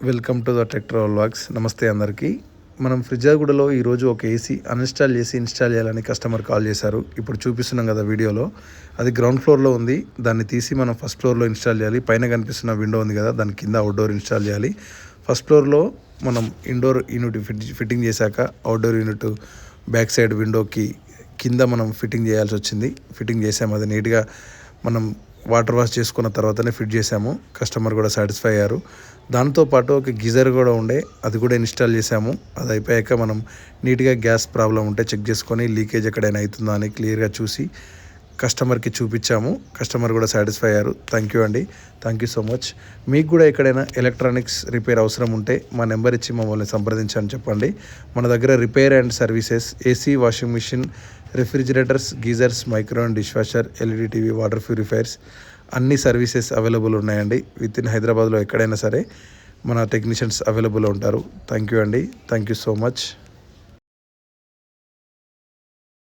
Welcome to the tractor vlogs. నమస్తే అందరికీ. మనం ఫ్రిడ్జాగూడలో ఈరోజు ఒక ఏసీ అన్ఇన్స్టాల్ చేసి ఇన్స్టాల్ చేయాలని కస్టమర్ కాల్ చేశారు. ఇప్పుడు చూపిస్తున్నాం కదా వీడియోలో, అది గ్రౌండ్ ఫ్లోర్లో ఉంది. దాన్ని తీసి మనం ఫస్ట్ ఫ్లోర్లో ఇన్స్టాల్ చేయాలి. పైన కనిపిస్తున్న విండో ఉంది కదా, దాని కింద అవుట్డోర్ ఇన్స్టాల్ చేయాలి. ఫస్ట్ ఫ్లోర్లో మనం ఇండోర్ యూనిట్ ఫిట్టింగ్ చేశాక అవుట్డోర్ యూనిట్ బ్యాక్ సైడ్ విండోకి కింద మనం ఫిట్టింగ్ చేయాల్సి వచ్చింది. ఫిట్టింగ్ చేసాము. అది నీట్గా మనం వాటర్ వాష్ చేసుకున్న తర్వాతనే ఫిట్ చేసాము. కస్టమర్ కూడా సాటిస్ఫై అయ్యారు. దాంతోపాటు ఒక గీజర్ కూడా ఉండే, అది కూడా ఇన్స్టాల్ చేసాము. అది అయిపోయాక మనం నీట్గా గ్యాస్ ప్రాబ్లం ఉంటే చెక్ చేసుకొని లీకేజ్ ఎక్కడైనా అవుతుందా అని క్లియర్గా చూసి కస్టమర్కి చూపించాము. కస్టమర్ కూడా సాటిస్ఫై అయ్యారు. థ్యాంక్ యూ అండి, థ్యాంక్ యూ సో మచ్. మీకు కూడా ఎక్కడైనా ఎలక్ట్రానిక్స్ రిపేర్ అవసరం ఉంటే మా నెంబర్ ఇచ్చి మమ్మల్ని సంప్రదించని చెప్పండి. మన దగ్గర repair and services, AC, washing machine, refrigerators, geysers, microwave, dishwasher, LED TV, water purifiers అన్ని సర్వీసెస్ అవైలబుల్ ఉన్నాయండి. విత్ ఇన్ హైదరాబాద్లో ఎక్కడైనా సరే మన టెక్నీషియన్స్ అవైలబుల్ ఉంటారు. థ్యాంక్ యూ అండి, థ్యాంక్ యూ సో మచ్.